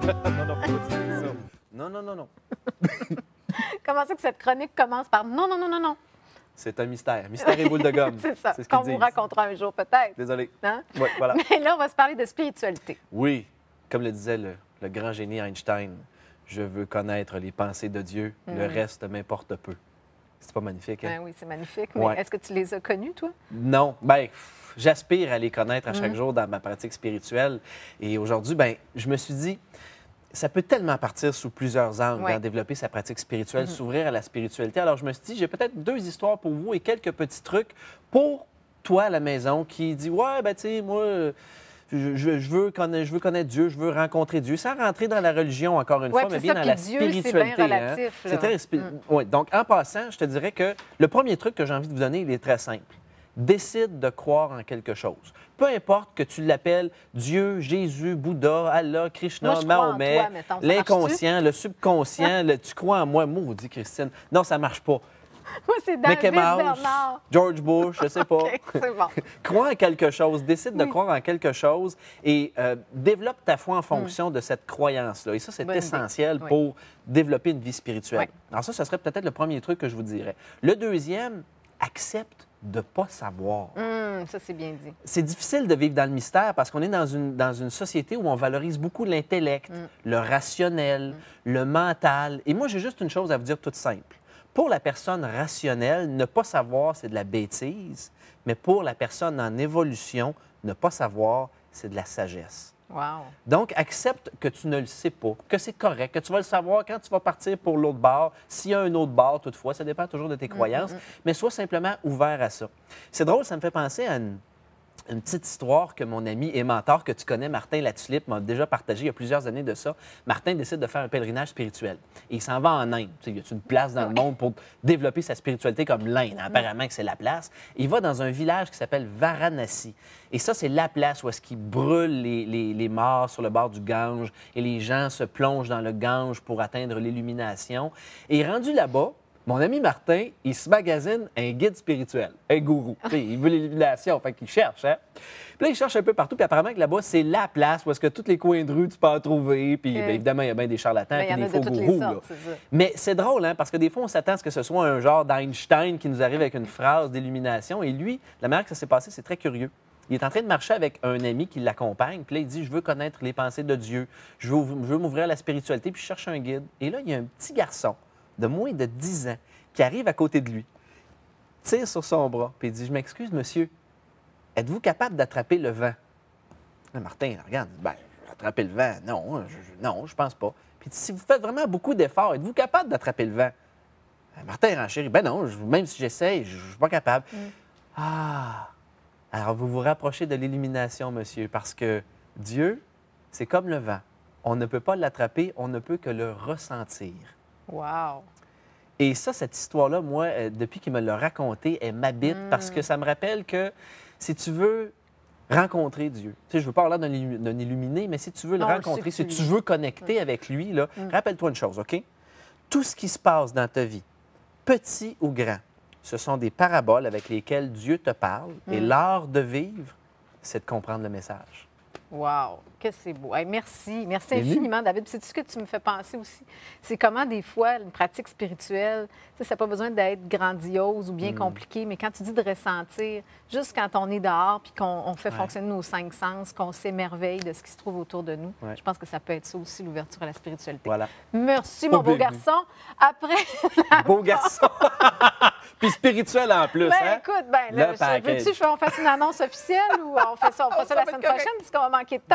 Non, non, faut pas dire ça. Non, non, non, non. Comment ça que cette chronique commence par non, non, non, non, non? C'est un mystère. Mystère et boule de gomme. C'est ça, C'est ce qu'on qu'ils vous disent. racontera un jour peut-être. Désolé. Hein? Oui, voilà. Mais là, on va se parler de spiritualité. Oui, comme le disait le grand génie Einstein, je veux connaître les pensées de Dieu, le reste m'importe peu. C'est pas magnifique, hein? Ben oui, c'est magnifique. Mais Ouais. est-ce que tu les as connus, toi? Non, bien, j'aspire à les connaître à chaque jour dans ma pratique spirituelle. Et aujourd'hui, bien, je me suis dit, ça peut tellement partir sous plusieurs angles, Ouais. dans développer sa pratique spirituelle, s'ouvrir à la spiritualité. Alors, je me suis dit, j'ai peut-être 2 histoires pour vous et quelques petits trucs pour toi à la maison qui dit, ouais, ben, tu sais, moi, je veux connaître Dieu, je veux rencontrer Dieu, sans rentrer dans la religion, encore une Ouais, fois, puis mais c'est bien ça, dans la puis Dieu, c'est bien spiritualité. relatif, C'est là. très ouais. Donc, en passant, je te dirais que le premier truc que j'ai envie de vous donner, il est très simple. Décide de croire en quelque chose. Peu importe que tu l'appelles Dieu, Jésus, Bouddha, Allah, Krishna, Moi, je crois en Mahomet, toi, mettons. Ça l'inconscient, le subconscient, tu crois en moi, maudit Christine. Non, ça marche pas. Moi, c'est David Mickey Mouse, Bernard. George Bush, je sais pas. OK, c'est bon. Crois en quelque chose, décide de Oui. croire en quelque chose et développe ta foi en fonction de cette croyance-là. Et ça, c'est Bonne idée. essentiel Oui. pour développer une vie spirituelle. Oui. Alors ça serait peut-être le premier truc que je vous dirais. Le deuxième, accepte de ne pas savoir. Ça, c'est bien dit. C'est difficile de vivre dans le mystère parce qu'on est dans une société où on valorise beaucoup l'intellect, le rationnel, le mental. Et moi, j'ai juste une chose à vous dire toute simple. Pour la personne rationnelle, ne pas savoir, c'est de la bêtise, mais pour la personne en évolution, ne pas savoir, c'est de la sagesse. Wow. Donc, accepte que tu ne le sais pas, que c'est correct, que tu vas le savoir quand tu vas partir pour l'autre bord, s'il y a un autre bord toutefois, ça dépend toujours de tes croyances, mais sois simplement ouvert à ça. C'est drôle, ça me fait penser à une petite histoire que mon ami et mentor que tu connais, Martin Latulippe, m'a déjà partagé il y a plusieurs années de ça. Martin décide de faire un pèlerinage spirituel. Et il s'en va en Inde. Tu sais, il y a une place dans le monde pour développer sa spiritualité comme l'Inde? Apparemment que c'est la place. Il va dans un village qui s'appelle Varanasi. Et ça, c'est la place où est-ce qu'il brûle les morts sur le bord du Gange et les gens se plongent dans le Gange pour atteindre l'illumination. Et rendu là-bas, mon ami Martin, il se magasine un guide spirituel, un gourou. Tu sais, il veut l'illumination, fait qu'il cherche, hein? Puis là, il cherche un peu partout, puis apparemment que là-bas, c'est la place où est-ce que tous les coins de rue, tu peux en trouver, puis bien, évidemment, il y a bien des charlatans, Ben, il y puis en des a de faux toutes les gourous. sortes, Là. c'est ça. Mais c'est drôle, hein, parce que des fois, on s'attend à ce que ce soit un genre d'Einstein qui nous arrive avec une phrase d'illumination, et lui, la manière que ça s'est passé, c'est très curieux. Il est en train de marcher avec un ami qui l'accompagne, puis là, il dit, je veux connaître les pensées de Dieu, je veux m'ouvrir à la spiritualité, puis je cherche un guide. Et là, il y a un petit garçon de moins de 10 ans qui arrive à côté de lui, tire sur son bras, puis il dit, je m'excuse, monsieur, êtes-vous capable d'attraper le vent? Là, Martin, regarde, ben, attraper le vent, non, non, je pense pas. Puis il dit, si vous faites vraiment beaucoup d'efforts, êtes-vous capable d'attraper le vent? Martin renchérit, ben non, même si j'essaye, je ne suis pas capable. Ah, alors vous vous rapprochez de l'illumination, monsieur, parce que Dieu, c'est comme le vent. On ne peut pas l'attraper, on ne peut que le ressentir. Wow. Et ça, cette histoire-là, moi, depuis qu'il me l'a racontée, elle m'habite parce que ça me rappelle que si tu veux rencontrer Dieu, tu sais, je ne veux pas avoir l'air d'un illuminé, mais si tu veux le Non, je rencontrer, sais si que tu veux connecter avec lui, là, rappelle-toi une chose, OK? Tout ce qui se passe dans ta vie, petit ou grand, ce sont des paraboles avec lesquelles Dieu te parle et l'art de vivre, c'est de comprendre le message. Wow, que c'est beau. Hey, merci. Merci Ému. infiniment, David. C'est tout ce que tu me fais penser aussi. C'est comment, des fois, une pratique spirituelle, tu sais, ça n'a pas besoin d'être grandiose ou bien compliqué, mais quand tu dis de ressentir, juste quand on est dehors puis qu'on fait fonctionner nos 5 sens, qu'on s'émerveille de ce qui se trouve autour de nous, Ouais. je pense que ça peut être ça aussi, l'ouverture à la spiritualité. Voilà. Merci, mon beau Bienvenue. garçon. Après, Beau garçon! Puis spirituel en plus, ben, hein? écoute, ben, là, Le package. veux-tu qu'on fasse une annonce officielle ou on fait ça, on fera ça la va semaine être correct. prochaine puisqu'on va manquer de temps?